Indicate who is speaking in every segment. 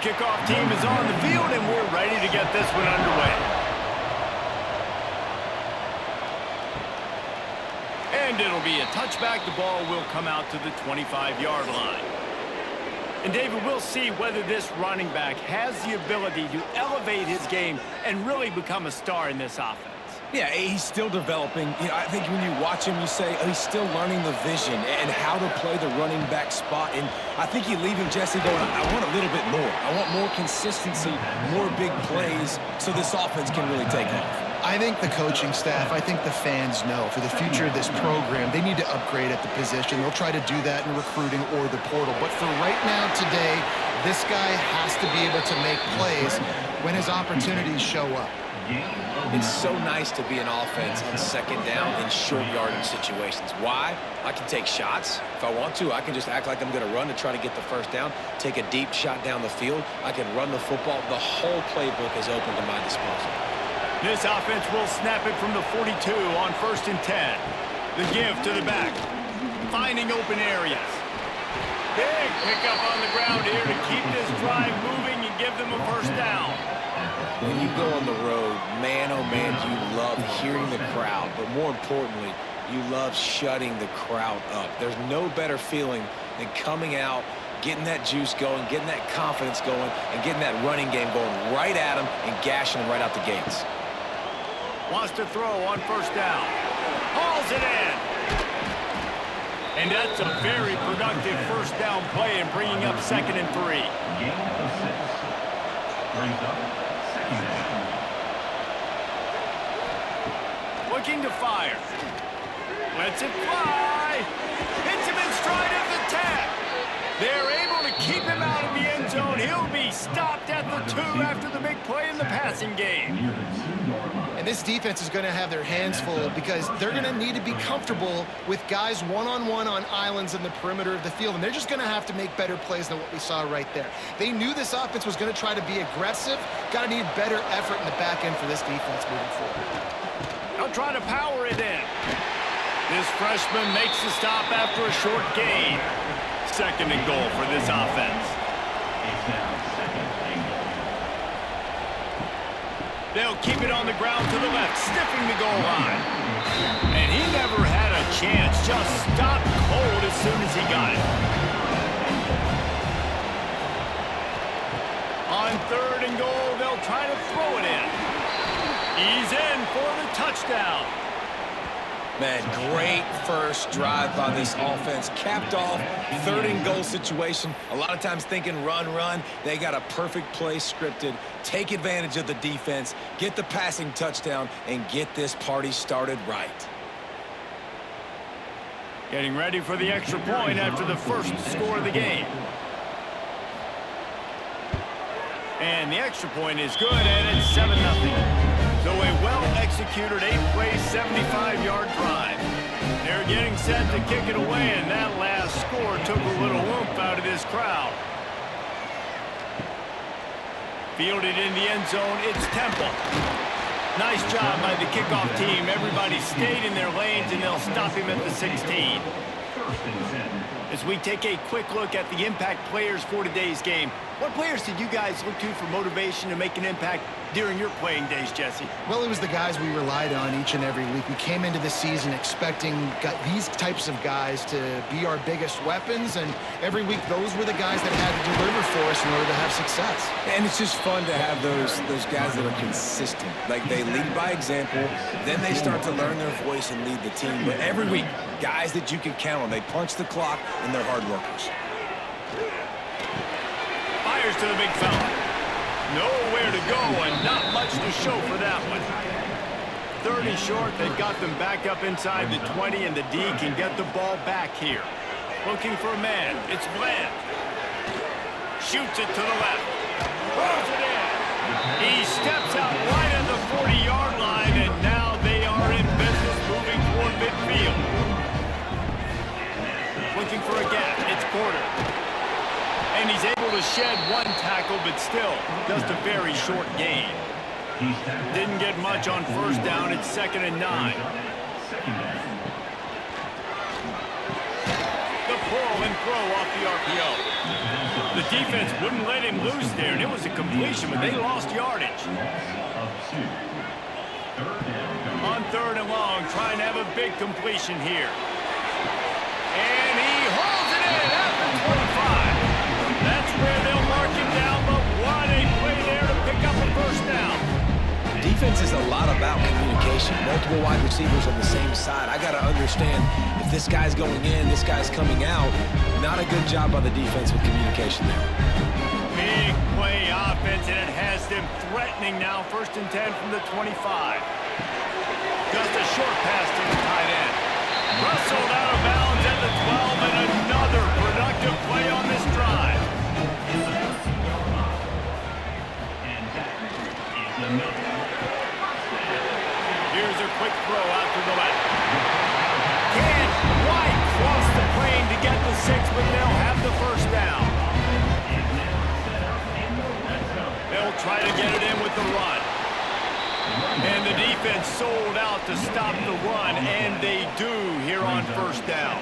Speaker 1: kickoff team is on the field, and we're ready to get this one underway. And it'll be a touchback. The ball will come out to the 25-yard line. And, David, we'll see whether this running back has the ability to elevate his game and really become a star in this offense.
Speaker 2: Yeah, he's still developing. I think when you watch him, you say, oh, he's still learning the vision and how to play the running back spot. And I think you leave him, Jesse, going, I want a little bit more. I want more consistency, more big plays so this offense can really take off.
Speaker 3: I think the coaching staff, I think the fans know for the future of this program, they need to upgrade at the position. They'll try to do that in recruiting or the portal. But for right now, today, this guy has to be able to make plays when his opportunities show up.
Speaker 2: It's so nice to be an offense on second down in short yardage situations. Why? I can take shots. If I want to, I can just act like I'm going to run to try to get the first down, take a deep shot down the field. I can run the football. The whole playbook is open to my disposal.
Speaker 1: This offense will snap it from the 42 on 1st and 10. The give to the back. Finding open areas. Big pickup on the ground here to keep this drive moving and give them a first down.
Speaker 2: When you go on the road, man, oh man, you love hearing the crowd. But more importantly, you love shutting the crowd up. There's no better feeling than coming out, getting that juice going, getting that confidence going, and getting that running game going right at them and gashing them right out the gates.
Speaker 1: Wants to throw on 1st down. Hauls it in. And that's a very productive first down play and bringing up 2nd and 3. Looking to fire. Lets it fly. Hits him in stride at the 10. They're able to keep him out of the end zone. He'll be stopped at the 2 after the big play in the passing game.
Speaker 3: And this defense is going to have their hands full because they're going to need to be comfortable with guys one-on-one on islands in the perimeter of the field. And they're just going to have to make better plays than what we saw right there. They knew this offense was going to try to be aggressive. Got to need better effort in the back end for this defense moving forward.
Speaker 1: They'll try to power it in. This freshman makes the stop after a short gain. 2nd and goal for this offense. They'll keep it on the ground to the left, sniffing the goal line. And he never had a chance, just stopped cold as soon as he got it. On 3rd and goal, they'll try to throw it in. He's in for the touchdown.
Speaker 2: Man, great first drive by this offense. Capped off, 3rd and goal situation. A lot of times thinking run, run. They got a perfect play scripted. Take advantage of the defense, get the passing touchdown, and get this party started right.
Speaker 1: Getting ready for the extra point after the first score of the game. And the extra point is good, and it's 7-0. So a well-executed 8-play, 75-yard drive. They're getting set to kick it away, and that last score took a little oomph out of this crowd. Fielded in the end zone, it's Temple. Nice job by the kickoff team. Everybody stayed in their lanes, and they'll stop him at the 16. As we take a quick look at the impact players for today's game, what players did you guys look to for motivation to make an impact during your playing days, Jesse?
Speaker 3: Well, it was the guys we relied on each and every week. We came into the season expecting these types of guys to be our biggest weapons, and every week those were the guys that had to deliver for us in order to have success.
Speaker 2: And it's just fun to have those guys that are consistent. Like, they lead by example, then they start to learn their voice and lead the team. But every week, guys that you can count on. They punch the clock, and they're hard workers.
Speaker 1: Fires to the big fella. Nowhere to go and not much to show for that one. 3rd and short, they've got them back up inside the 20, and the D can get the ball back here. Looking for a man. It's Bland. Shoots it to the left. Throws it in. He steps out right at the 40-yard line, and now they are in business moving toward midfield. Looking for a gap. It's Porter. And he's able to shed one tackle, but still just a very short gain. Didn't get much on 1st down. It's 2nd and 9. The pull and throw off the RPO. The defense wouldn't let him loose there, and it was a completion, but they lost yardage. On 3rd and long, trying to have a big completion here. And he holds it in at the 25. That's where they'll mark him down, but what a play there to pick up a first down.
Speaker 2: Defense is a lot about communication. Multiple wide receivers on the same side. I got to understand if this guy's going in, this guy's coming out. Not a good job by the defense with communication there.
Speaker 1: Big play offense, and it has them threatening now. 1st and 10 from the 25. Just a short pass to the tight end. Rustled out of bounds at the 12, and another productive play on this drive. Here's a quick throw out to the left. Can't quite cross the plane to get the 6, but they'll have the first down. They'll try to get it in with the run. And the defense sold out to stop the run, and they do here on 1st down.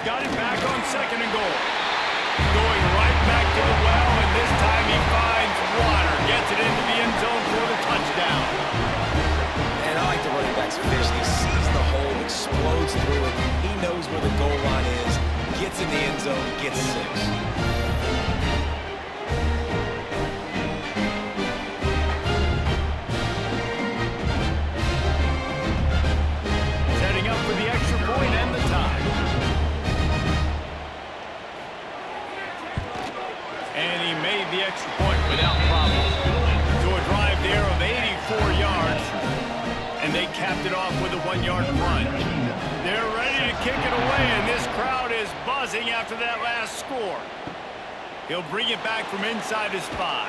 Speaker 1: Got it back on 2nd and goal. Going right back to the well, and this time he finds water. Gets it into the end zone for the touchdown.
Speaker 2: And I like the running back's vision. He sees the hole, explodes through it. He knows where the goal line is, gets in the end zone, gets 6.
Speaker 1: For the extra point and the tie. And he made the extra point without problem. To a drive there of 84 yards. And they capped it off with a 1-yard plunge. They're ready to kick it away, and this crowd is buzzing after that last score. He'll bring it back from inside his 5.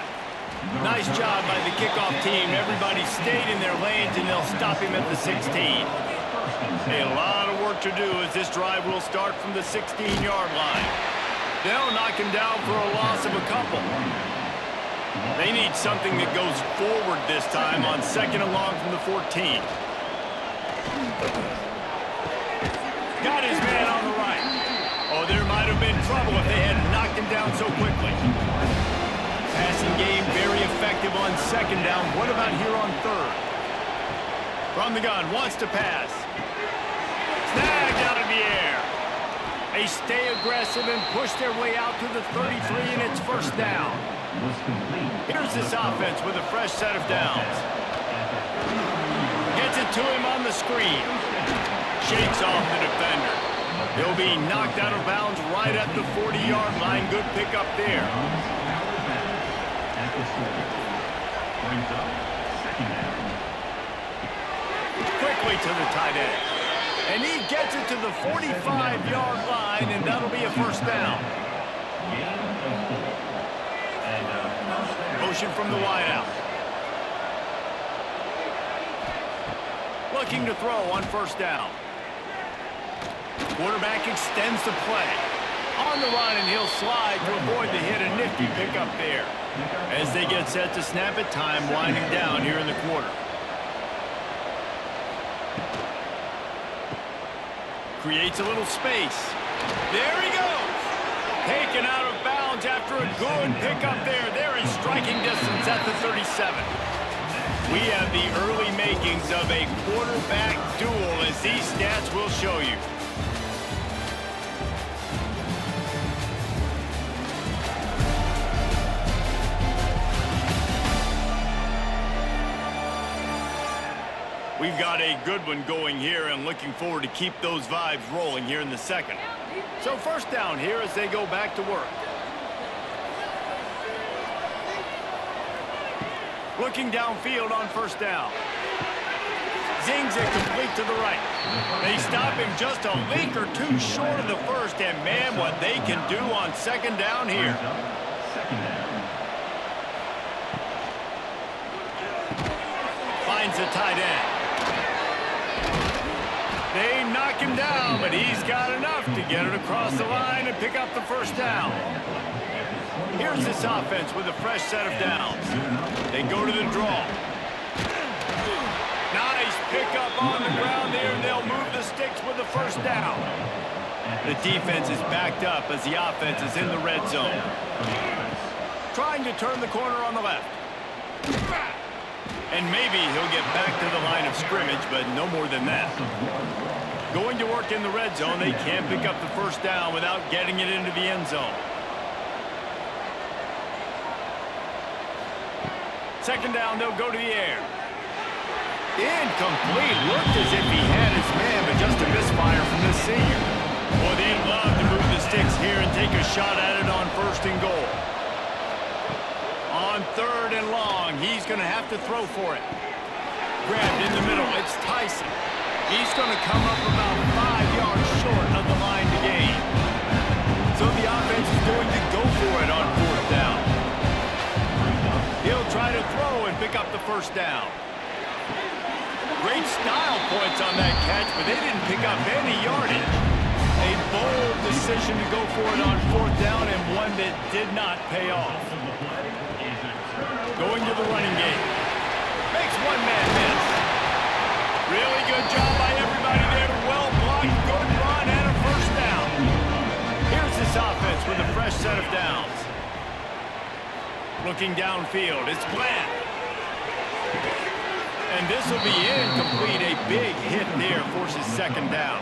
Speaker 1: Nice job by the kickoff team. Everybody stayed in their lanes, and they'll stop him at the 16. A lot of work to do as this drive will start from the 16-yard line. They'll knock him down for a loss of a couple. They need something that goes forward this time on 2nd and long from the 14. Got his man on the right. Oh, there might have been trouble if they had knocked him down so quickly. Passing game very effective on 2nd down. What about here on 3rd? From the gun, wants to pass. Snagged out of the air. They stay aggressive and push their way out to the 33, and it's 1st down. Here's this offense with a fresh set of downs. Gets it to him on the screen. Shakes off the defender. He'll be knocked out of bounds right at the 40-yard line. Good pickup there. Quickly to the tight end. And he gets it to the 45-yard line, and that'll be a 1st down. Motion from the wideout. Looking to throw on 1st down. Quarterback extends the play. On the run, and he'll slide to avoid the hit. A nifty pickup there. As they get set to snap it, time winding down here in the quarter. Creates a little space. There he goes. Taken out of bounds after a good pickup there. They're in striking distance at the 37. We have the early makings of a quarterback duel, as these stats will show you. We've got a good one going here, and looking forward to keep those vibes rolling here in the 2nd. So 1st down here as they go back to work. Looking downfield on 1st down. Zings it complete to the right. They stop him just a link or two short of the 1st, and man, what they can do on 2nd down here. Finds the tight end. They knock him down, but he's got enough to get it across the line and pick up the 1st down. Here's this offense with a fresh set of downs. They go to the draw. Nice pickup on the ground there, and they'll move the sticks with the 1st down. The defense is backed up as the offense is in the red zone. Trying to turn the corner on the left. And maybe he'll get back to the line of scrimmage, but no more than that. Going to work in the red zone, they can't pick up the first down without getting it into the end zone. Second down, they'll go to the air. Incomplete. Looked as if he had his man, but just a misfire from this senior. Boy, they'd love to move the sticks here and take a shot at it on first and goal. On third and long, he's going to have to throw for it. Grabbed in the middle, it's Tyson. He's going to come up about 5 yards short of the line to gain. So the offense is going to go for it on fourth down. He'll try to throw and pick up the first down. Great style points on that catch, but they didn't pick up any yardage. A bold decision to go for it on fourth down, and one that did not pay off. Going to the running game. Makes one man miss. Really good job by everybody there. Well blocked, good run, and a first down. Here's this offense with a fresh set of downs. Looking downfield, it's Bland. And this will be incomplete. A big hit there forces second down.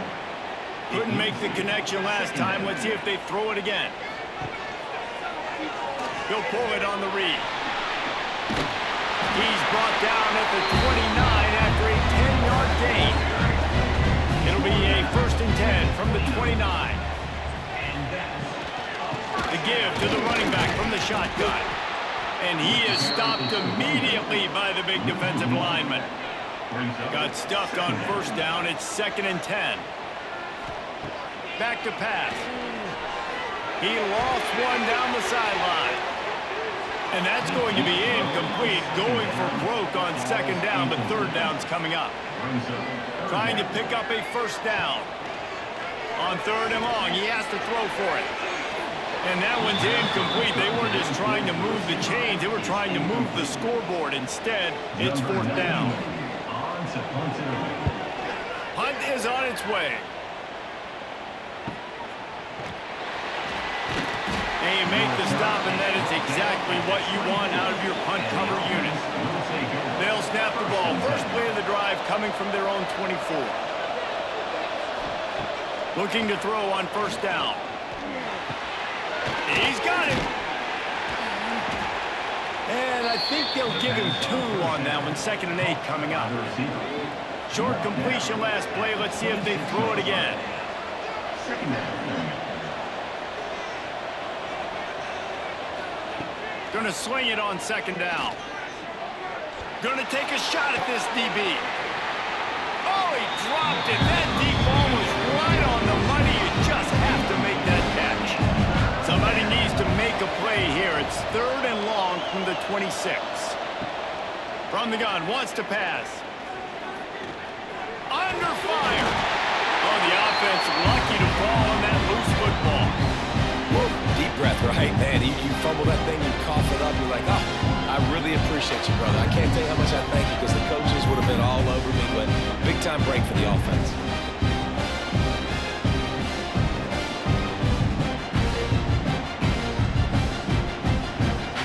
Speaker 1: Couldn't make the connection last time. Let's see if they throw it again. He'll pull it on the read. He's brought down at the 29 after a 10-yard gain. It'll be a first and 10 from the 29. The give to the running back from the shotgun. And he is stopped immediately by the big defensive lineman. Got stuffed on first down. It's second and 10. Back to pass. He lost one down the sideline. And that's going to be incomplete. Going for broke on second down, but third down's coming up. Trying to pick up a first down. On third and long, he has to throw for it. And that one's incomplete. They weren't just trying to move the chains. They were trying to move the scoreboard. Instead, it's fourth down. Punt is on its way. And you make the stop, and that is exactly what you want out of your punt cover unit. They'll snap the ball. First play of the drive coming from their own 24. Looking to throw on first down. He's got it. And I think they'll give him 2 on that one. Second and 8 coming up. Short completion last play. Let's see if they throw it again. Going to swing it on second down. Going to take a shot at this DB. Oh, he dropped it. That deep ball was right on the money. You just have to make that catch. Somebody needs to make a play here. It's third and long from the 26. From the gun, wants to pass. Under fire. Oh, the offense lucky to fall on that loose football.
Speaker 2: Woo, deep breath, right? Man, you fumble that thing, you cough it up, you're like, oh, I really appreciate you, brother. I can't tell you how much I thank you because the coaches would have been all over me, but big-time break for the offense.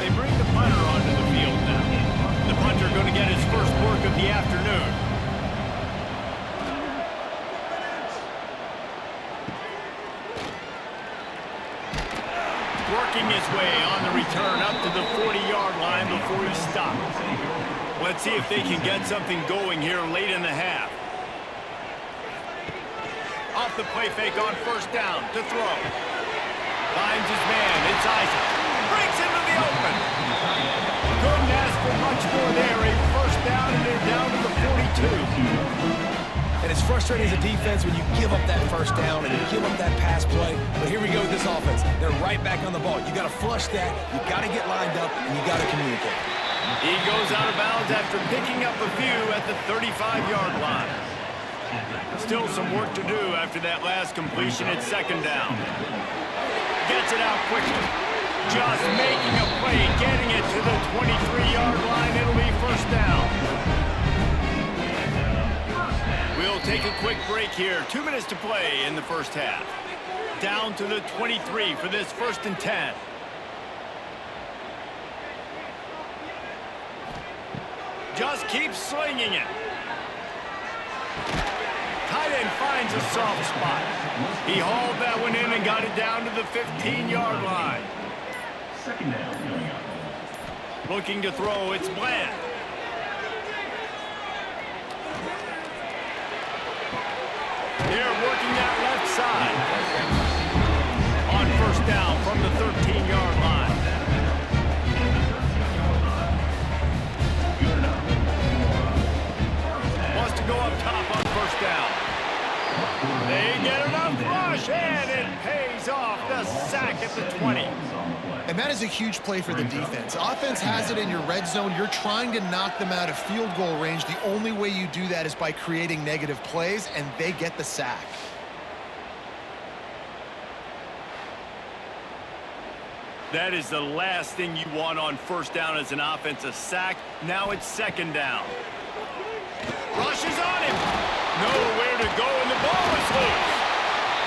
Speaker 1: They bring the punter onto the field now. The punter going to get his first work of the afternoon. Working his way on the return up to the 40-yard line before he stopped. Let's see if they can get something going here late in the half. Off the play fake on first down to throw. Finds his man. It's Isaac. Breaks into the open. Couldn't ask for much more there. A first down, and they're down to the 42.
Speaker 2: And it's frustrating as a defense when you give up that first down and you give up that pass play. But here we go with this offense. They're right back on the ball. You got to flush that. You got to get lined up, and you got to communicate.
Speaker 1: He goes out of bounds after picking up a few at the 35-yard line. Still some work to do after that last completion at second down. Gets it out quickly. Just making a play, getting it to the 23-yard line. It'll be first down. We'll take a quick break here. 2 minutes to play in the first half. down to the 23 for this 1st and 10. Just keeps slinging it. Tight end finds a soft spot. He hauled that one in and got it down to the 15-yard line.
Speaker 4: 2nd down.
Speaker 1: Looking to throw, it's Bland. They're working that left side. On 1st down from the 13-yard line. Wants to go up top on 1st down. They get enough rush, and it pays off. The sack at the 20.
Speaker 3: And that is a huge play for the defense. Offense has it in your red zone. You're trying to knock them out of field goal range. The only way you do that is by creating negative plays, and they get the sack.
Speaker 1: That is the last thing you want on 1st down as an offensive sack. Now it's 2nd down. Rushes on him. Nowhere to go, and the ball is loose.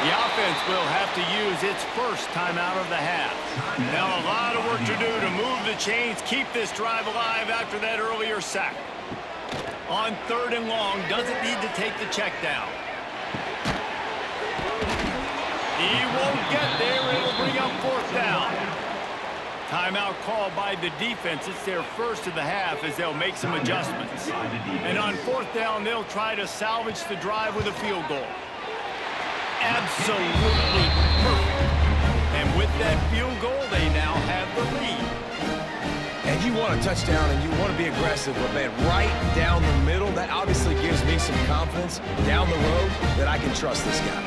Speaker 1: The offense will have to use its 1st timeout of the half. Now a lot of work to do to move the chains, keep this drive alive after that earlier sack. On 3rd and long, doesn't need to take the check down. He won't get there. It'll bring up 4th down. Timeout called by the defense. It's their 1st of the half as they'll make some adjustments. And on 4th down, they'll try to salvage the drive with a field goal. Absolutely perfect. And with that field goal, they now have the lead.
Speaker 2: And you want a touchdown and you want to be aggressive, but man, right down the middle, that obviously gives me some confidence down the road that I can trust this guy.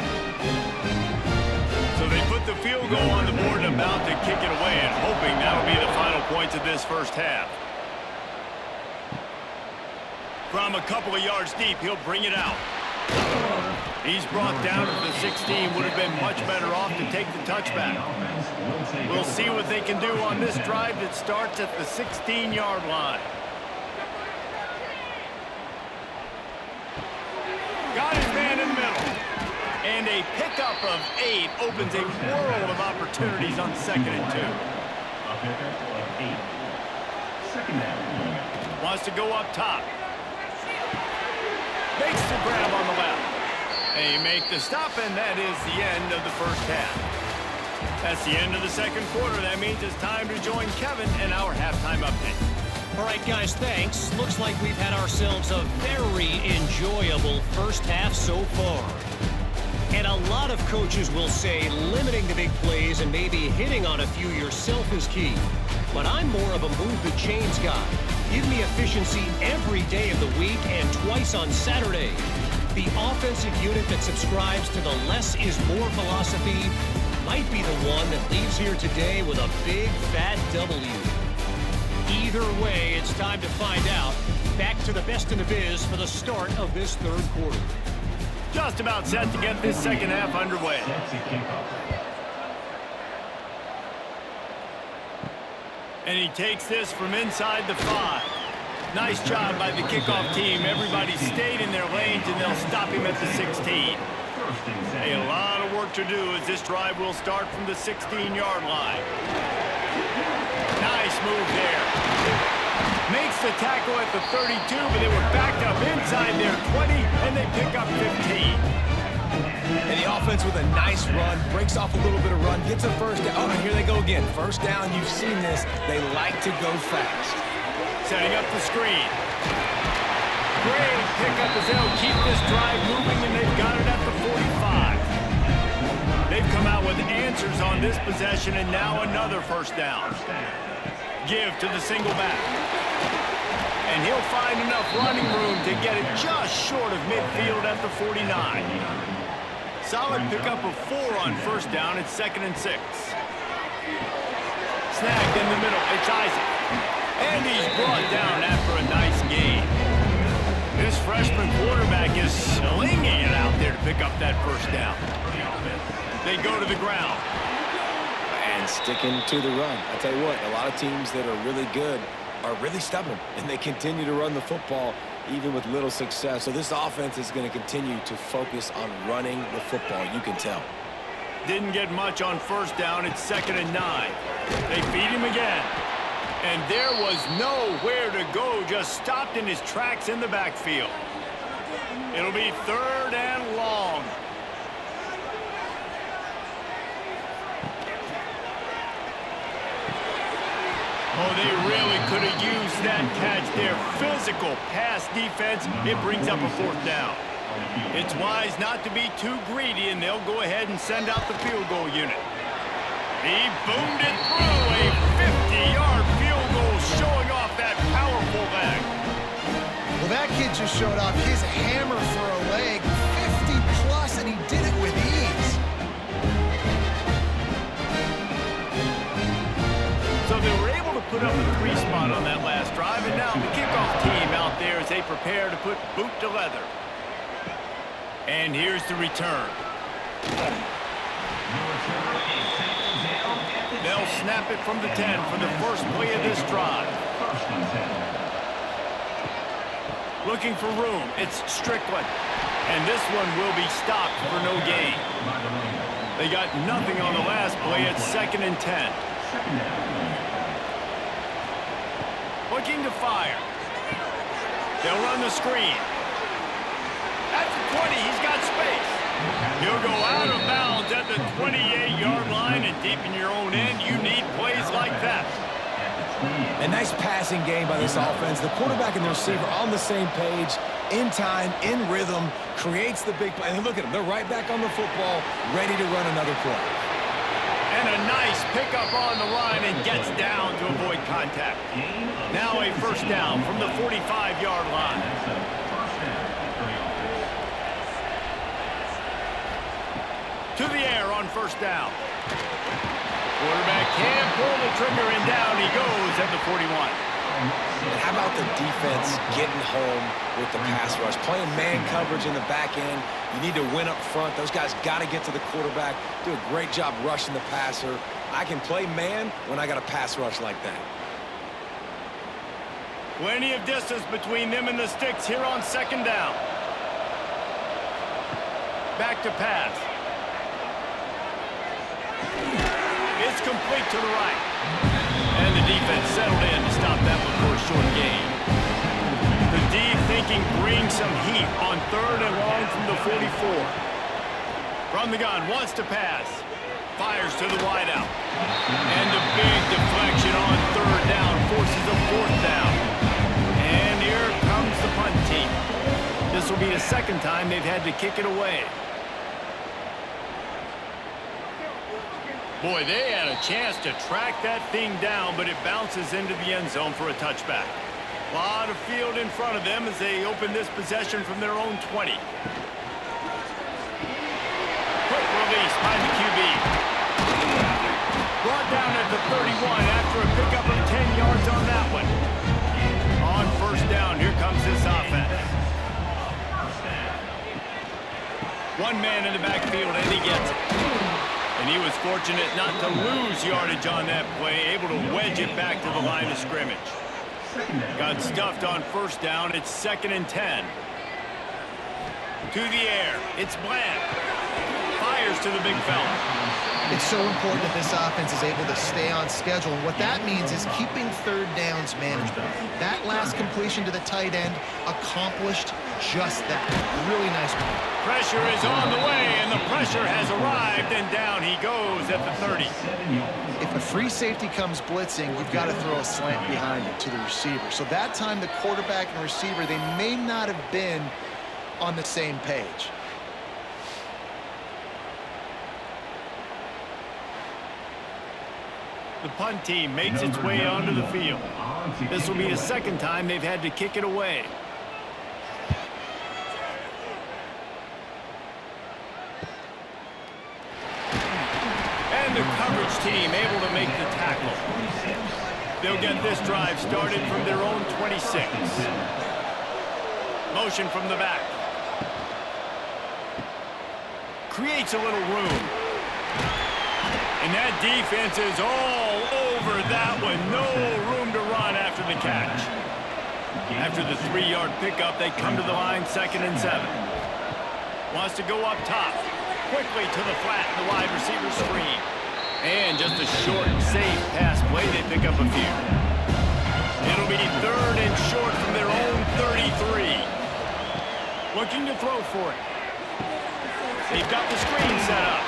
Speaker 1: So they put the field goal on the board and about to kick it away, and hoping that'll be the final points of this 1st half. From a couple of yards deep, he'll bring it out. He's brought down to the 16. Would have been much better off to take the touchback. We'll see what they can do on this drive that starts at the 16-yard line. Got his man in the middle. And a pickup of 8 opens a world of opportunities on 2nd and 2.
Speaker 4: A pickup of 8. 2nd down.
Speaker 1: Wants to go up top. Makes the grab on the left. They make the stop, and that is the end of the 1st half. That's the end of the 2nd quarter. That means it's time to join Kevin in our halftime update.
Speaker 5: All right, guys, thanks. Looks like we've had ourselves a very enjoyable 1st half so far. And a lot of coaches will say limiting the big plays and maybe hitting on a few yourself is key. But I'm more of a move the chains guy. Give me efficiency every day of the week and twice on Saturday. The offensive unit that subscribes to the less is more philosophy might be the one that leaves here today with a big fat W. Either way, it's time to find out. Back to the best in the biz for the start of this 3rd quarter.
Speaker 1: Just about set to get this 2nd half underway. And he takes this from inside the 5. Nice job by the kickoff team. Everybody stayed in their lanes, and they'll stop him at the 16. A lot of work to do as this drive will start from the 16-yard line. Nice move there. Makes the tackle at the 32, but they were backed up inside their 20, and they pick up 15.
Speaker 2: And the offense with a nice run, breaks off a little bit of run, gets a 1st down. Oh, and here they go again. 1st down, you've seen this. They like to go fast.
Speaker 1: Setting up the screen. Great pickup as they'll keep this drive moving, and they've got it at the 45. They've come out with answers on this possession, and now another 1st down. Give to the single back. And he'll find enough running room to get it just short of midfield at the 49. Solid pickup of 4 on 1st down. It's 2nd and 6. Snagged in the middle. It's Isaac. And he's brought down after a nice gain. This freshman quarterback is slinging it out there to pick up that 1st down. They go to the ground.
Speaker 2: And sticking to the run. I tell you what, a lot of teams that are really good are really stubborn, and they continue to run the football even with little success. So this offense is going to continue to focus on running the football, you can tell.
Speaker 1: didn't get much on first down. It's 2nd and 9. They feed him again. And there was nowhere to go, just stopped in his tracks in the backfield. It'll be 3rd and long. Oh, they really could have used that catch there. Physical pass defense, it brings up a 4th down. It's wise not to be too greedy, and they'll go ahead and send out the field goal unit. He boomed it through, a 50-yard field goal showing off that powerful leg.
Speaker 3: Well, that kid just showed off his hammer for a leg, 50-plus, and he did it with ease.
Speaker 1: So they were able to put up a 3 spot on that last drive, and now the kickoff team out there as they prepare to put boot to leather. And here's the return. They'll snap it from the 10 for the first play of this drive. Looking for room, it's Strickland. And this one will be stopped for no gain. They got nothing on the last play. It's 2nd and 10. Looking to fire. They'll run the screen. At the 20, he's got space. He'll go out of bounds at the 28-yard line, and deep in your own end, you need plays like that.
Speaker 2: A nice passing game by this offense. The quarterback and the receiver on the same page, in time, in rhythm, creates the big play. And look at them. They're right back on the football, ready to run another play.
Speaker 1: And a nice pickup on the line and gets down to avoid contact. Now a 1st down from the 45-yard line. To the air on 1st down. Quarterback can't pull the trigger, and down he goes at the 41.
Speaker 2: And how about the defense getting home with the pass rush? Playing man coverage in the back end. You need to win up front. Those guys got to get to the quarterback. Do a great job rushing the passer. I can play man when I got a pass rush like that.
Speaker 1: Plenty of distance between them and the sticks here on 2nd down. Back to pass. It's complete to the right. And the defense settled in to stop that one for a short gain. The D thinking brings some heat on 3rd and long from the 44. From the gun, wants to pass. Fires to the wideout. And the big deflection on 3rd down forces a 4th down. And here comes the punt team. This will be the 2nd time they've had to kick it away. Boy, they had a chance to track that thing down, but it bounces into the end zone for a touchback. A lot of field in front of them as they open this possession from their own 20. Quick release by the QB. Brought down at the 31 after a pickup of 10 yards on that one. On 1st down, here comes this offense. One man in the backfield, and he gets it. And he was fortunate not to lose yardage on that play, able to wedge it back to the line of scrimmage. Got stuffed on 1st down. It's 2nd and 10. To the air. It's Bland. Fires to the big fella.
Speaker 3: It's so important that this offense is able to stay on schedule. And what that means is keeping 3rd downs manageable. That last completion to the tight end accomplished just that. Really nice one.
Speaker 1: Pressure is on the way, and the pressure has arrived, and down he goes at the 30.
Speaker 3: If a free safety comes blitzing, you've got to throw a slant behind it to the receiver. So that time, the quarterback and receiver, they may not have been on the same page.
Speaker 1: The punt team makes its way onto the field. This will be the 2nd time they've had to kick it away. And the coverage team able to make the tackle. They'll get this drive started from their own 26. Motion from the back. Creates a little room. And that defense is all over that one. No room to run after the catch. After the 3-yard pickup, they come to the line 2nd and 7. Wants to go up top. quickly to the flat, the wide receiver screen. And just a short, safe pass play. They pick up a few. It'll be 3rd and short from their own 33. Looking to throw for it. They've got the screen set up.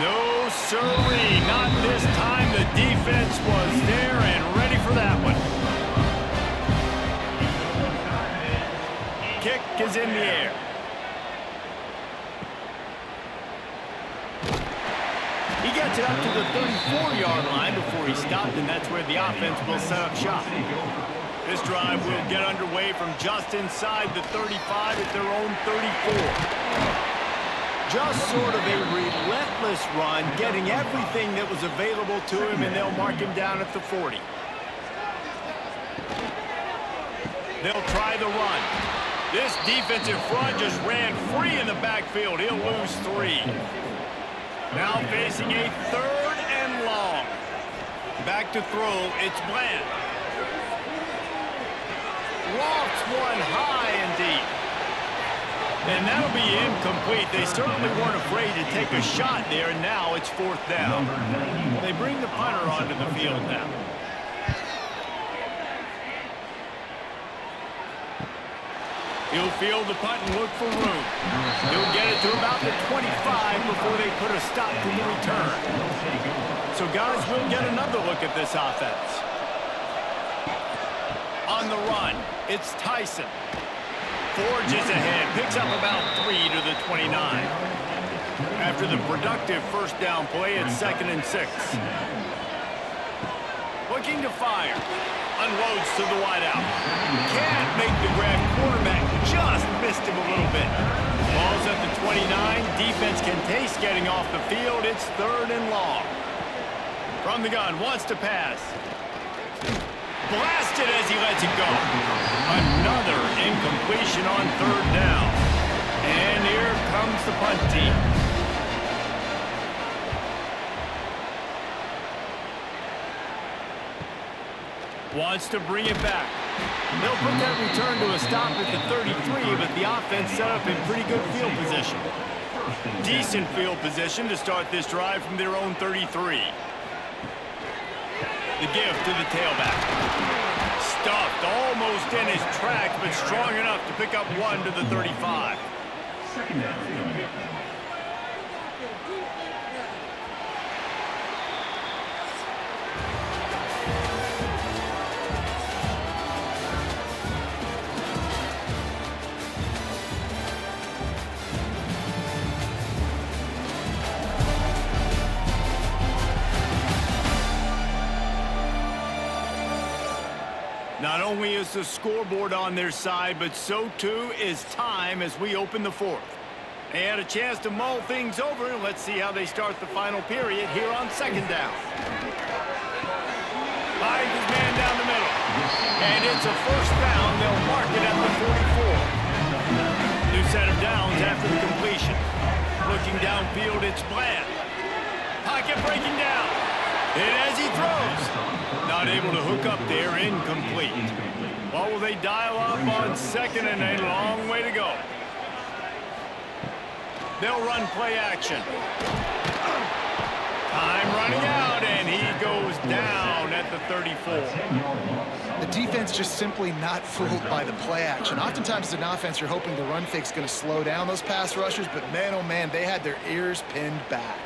Speaker 1: No, sirree, not this time. The defense was there and ready for that one. Kick is in the air. He gets it up to the 34-yard line before he stopped, and that's where the offense will set up shop. This drive will get underway from just inside the 35 at their own 34. Just sort of a relentless run, getting everything that was available to him, and they'll mark him down at the 40. They'll try the run. This defensive front just ran free in the backfield. He'll lose 3. Now facing a 3rd and long. Back to throw, it's Bland. Lofts one high and deep. And that'll be incomplete. They certainly weren't afraid to take a shot there, and now it's 4th down. They bring the punter onto the field now. He'll field the punt and look for room. He'll get it to about the 25 before they put a stop to the return. So guys, we'll get another look at this offense. On the run, it's Tyson. Forges ahead, picks up about 3 to the 29. After the productive first down play, it's 2nd and 6. Looking to fire. Unloads to the wideout. Can't make the grab. Quarterback just missed him a little bit. Ball's at the 29. Defense can taste getting off the field. It's 3rd and long. From the gun, wants to pass. Blasted as he lets it go. Another incompletion on 3rd down. And here comes the punt team. Wants to bring it back. They'll put that return to a stop at the 33, but the offense set up in pretty good field position. Decent field position to start this drive from their own 33. The give to the tailback. Stuffed almost in his tracks, but strong enough to pick up 1 to the 35.
Speaker 4: 2nd down.
Speaker 1: Not only is the scoreboard on their side, but so too is time as we open the 4th. They had a chance to mull things over. Let's see how they start the final period here on 2nd down. Finds his man down the middle. And it's a 1st down. They'll mark it at the 44. New set of downs after the completion. Looking downfield, it's Bland. Pocket breaking down. And as he throws, not able to hook up there, incomplete. What will they dial up on 2nd and a long way to go? They'll run play action. Time running out, and he goes down at the 34.
Speaker 3: The defense just simply not fooled by the play action. Oftentimes as an offense, you're hoping the run fake's going to slow down those pass rushers, but man, oh man, they had their ears pinned back.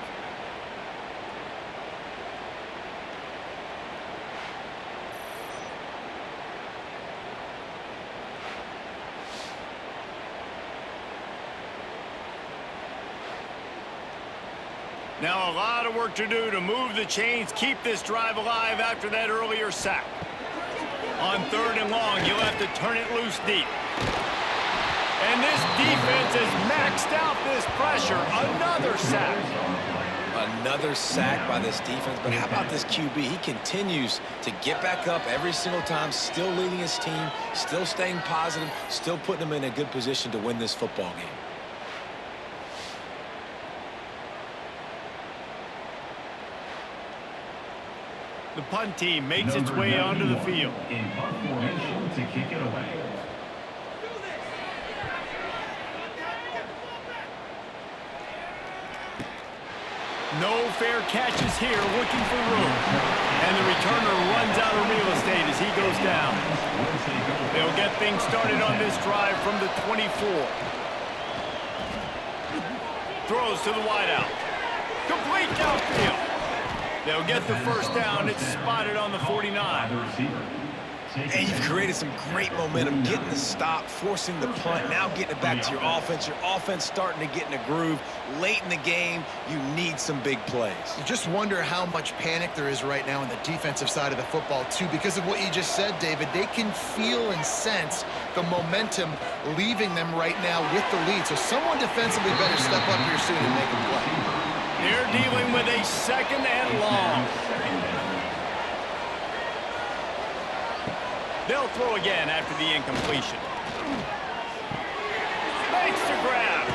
Speaker 1: Now a lot of work to do to move the chains, keep this drive alive after that earlier sack. On 3rd and long, you'll have to turn it loose deep. And this defense has maxed out this pressure. Another sack.
Speaker 2: Another sack by this defense, but how about this QB? He continues to get back up every single time, still leading his team, still staying positive, still putting them in a good position to win this football game.
Speaker 1: The punt team makes its way onto the field.
Speaker 4: In punt formation to kick it away.
Speaker 1: No fair catches here, looking for room. And the returner runs out of real estate as he goes down. They'll get things started on this drive from the 24. Throws to the wideout. Complete downfield. They'll get the first down. It's spotted on the 49.
Speaker 2: And you've created some great momentum, getting the stop, forcing the punt, now getting it back to your offense. Your offense starting to get in a groove. Late in the game, you need some big plays.
Speaker 3: You just wonder how much panic there is right now on the defensive side of the football, too. Because of what you just said, David, they can feel and sense the momentum leaving them right now with the lead. So someone defensively better step up here soon and make a play.
Speaker 1: They're dealing with a second and long. They'll throw again after the incompletion. Makes the grab.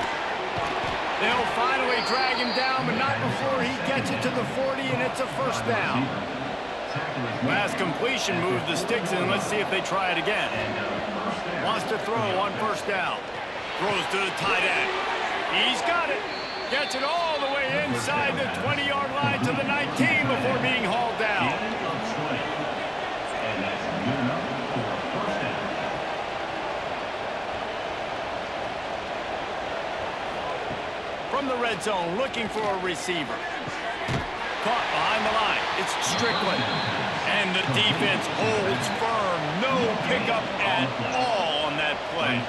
Speaker 1: They'll finally drag him down, but not before he gets it to the 40, and it's a first down. Last completion moved the sticks in. Let's see if they try it again. Wants to throw on first down. Throws to the tight end. He's got it. Gets it all the way inside the 20-yard line to the 19 before being hauled down. From the red zone, looking for a receiver. Caught behind the line. It's Strickland. And the defense holds firm. No pickup at all on that play.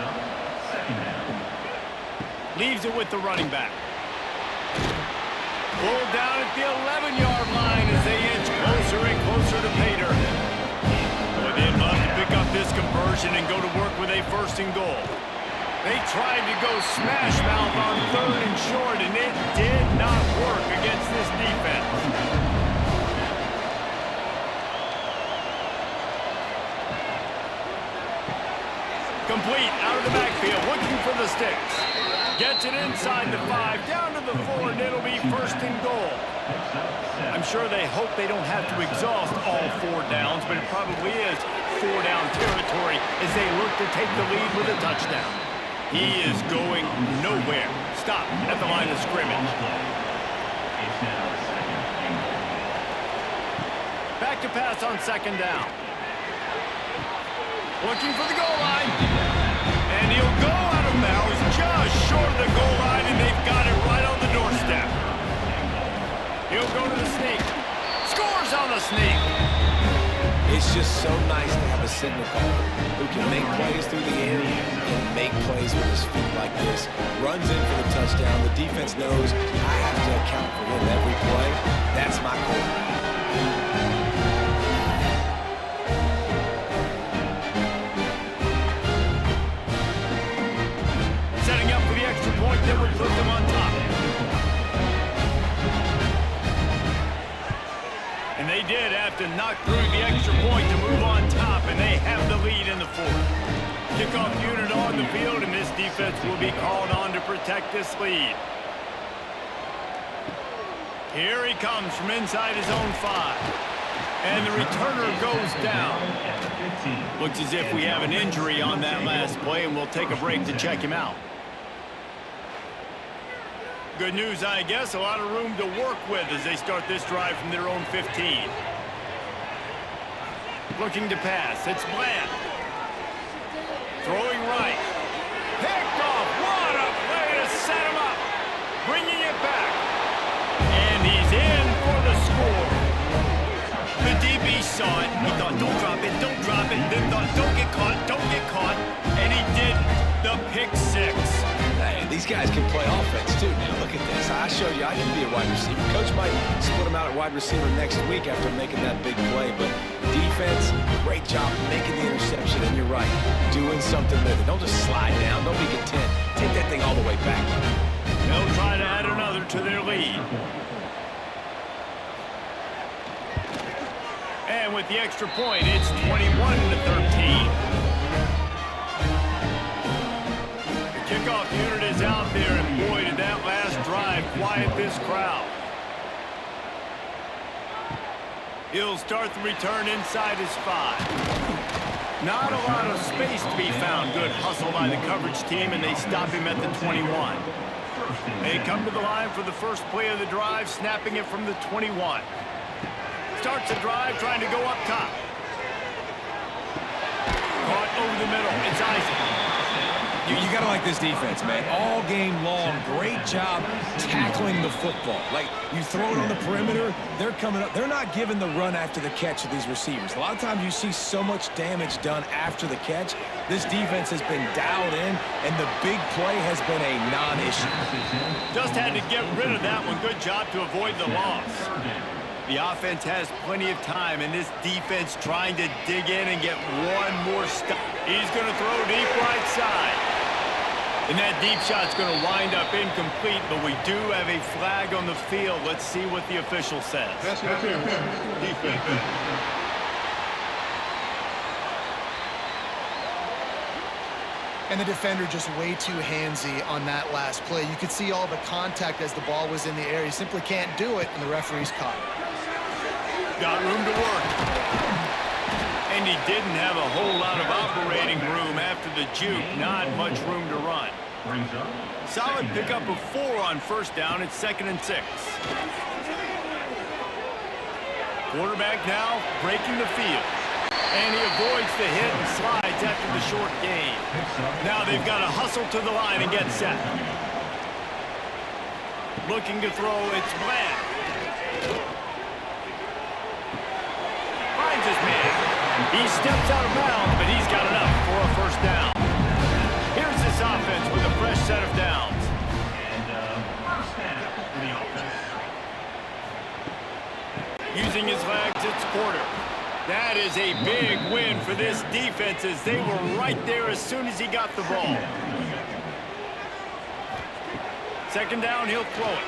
Speaker 1: Leaves it with the running back. Pulled down at the 11-yard line as they inch closer and closer to pay dirt. Boy, they'd love to pick up this conversion and go to work with a first and goal. They tried to go smash mouth on third and short, and it did not work against this defense. Complete out of the backfield, looking for the sticks. Gets it inside the 5, down to the 4, and it'll be first and goal. I'm sure they hope they don't have to exhaust all 4 downs, but it probably is 4-down territory as they look to take the lead with a touchdown. He is going nowhere. Stop at the line of scrimmage. Back to pass on second down. Looking for the goal line. And he'll go out of bounds just short of the goal line, and they've got it right on the doorstep. He'll go to the sneak. Scores on the sneak.
Speaker 2: It's just so nice to have a signal caller who can make plays through the air and make plays with his feet like this. Runs in for the touchdown. The defense knows I have to account for him every play. That's my quarterback.
Speaker 1: Setting up for the extra point that would put them on top. And they did have to knock through the extra point to move on top, and they have the lead in the 4th. Kickoff unit on the field, and this defense will be called on to protect this lead. Here he comes from inside his own 5. And the returner goes down. Looks as if we have an injury on that last play, and we'll take a break to check him out. Good news, I guess. A lot of room to work with as they start this drive from their own 15. Looking to pass. It's Bland. Throwing right. Picked off. What a play to set him up. Bringing it back. And he's in for the score. The DB saw it. He thought, don't drop it, don't drop it. Then thought, don't get caught, don't get caught. And he didn't. The pick 6.
Speaker 2: Hey, these guys can play offense, too. Now, look at this. I showed you I can be a wide receiver. Coach might split him out at wide receiver next week after making that big play. But defense, great job making the interception. And you're right, doing something with it. Don't just slide down. Don't be content. Take that thing all the way back.
Speaker 1: They'll try to add another to their lead. And with the extra point, it's 21-13. Kickoff unit is out there, and boy, did that last drive quiet this crowd. He'll start the return inside his 5. Not a lot of space to be found. Good hustle by the coverage team, and they stop him at the 21. They come to the line for the first play of the drive, snapping it from the 21. Starts the drive, trying to go up top. Caught over the middle. It's Isaac.
Speaker 2: You got to like this defense, man. All game long, great job tackling the football. Like, you throw it on the perimeter, they're coming up. They're not giving the run after the catch to these receivers. A lot of times you see so much damage done after the catch. This defense has been dialed in, and the big play has been a non-issue.
Speaker 1: Just had to get rid of that one. Good job to avoid the loss. The offense has plenty of time, and this defense trying to dig in and get one more stop. He's going to throw deep right side. And that deep shot's going to wind up incomplete, but we do have a flag on the field. Let's see what the official says.
Speaker 4: Defense.
Speaker 3: And the defender just way too handsy on that last play. You could see all the contact as the ball was in the air. He simply can't do it, and the referee's caught it.
Speaker 1: Got room to work. And he didn't have a whole lot of operating room after the juke. Not much room to run. Solid pickup of 4 on first down. It's 2nd and 6. Quarterback now breaking the field. And he avoids the hit and slides after the short gain. Now they've got to hustle to the line and get set. Looking to throw, it's Bland. Finds his man. He steps out of bounds, but he's got enough for a first down. Here's this offense with a fresh set of downs.
Speaker 4: First down for the offense.
Speaker 1: Using his legs, it's Porter. That is a big win for this defense as they were right there as soon as he got the ball. 2nd down, he'll throw it.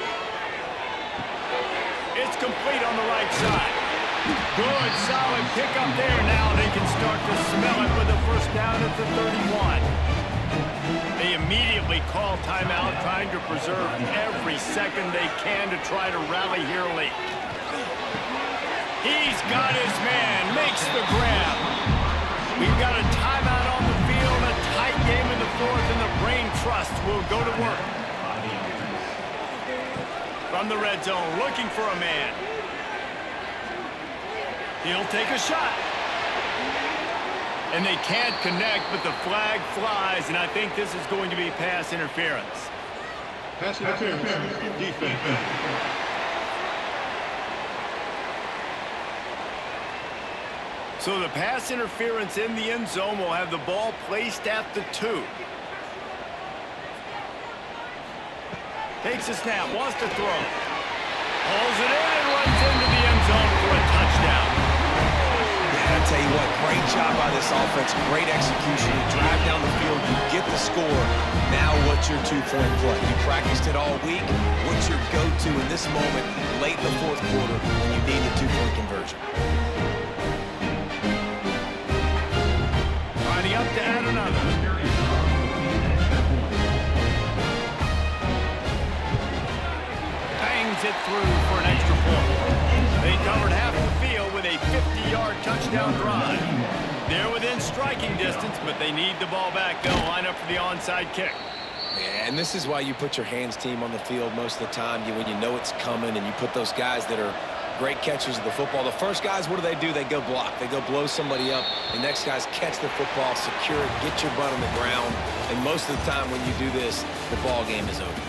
Speaker 1: It's complete on the right side. Good, solid pickup there. Now they can start to smell it with a first down at the 31. They immediately call timeout, trying to preserve every second they can to try to rally here late. He's got his man, makes the grab. We've got a timeout on the field, a tight game in the 4th, and the Brain Trust will go to work. From the red zone, looking for a man. He'll take a shot. And they can't connect, but the flag flies, and I think this is going to be pass interference.
Speaker 4: Pass interference. Defense.
Speaker 1: So the pass interference in the end zone will have the ball placed at the 2. Takes a snap, wants to throw. Pulls it in and runs into the end zone for a touchdown.
Speaker 2: Yeah, I tell you what, great job by this offense. Great execution. You drive down the field, you get the score. Now what's your 2-point play? You practiced it all week. What's your go-to in this moment late in the 4th quarter when you need the 2-point conversion?
Speaker 1: Lining up to add another. Bangs it through for an extra point. They covered half the field with a 50-yard touchdown drive. They're within striking distance, but they need the ball back. They'll line up for the onside kick.
Speaker 2: Yeah, and this is why you put your hands team on the field most of the time. When you know it's coming, and you put those guys that are great catchers of the football. The first guys, what do? They go block. They go blow somebody up. The next guys catch the football, secure it, get your butt on the ground. And most of the time when you do this, the ball game is over.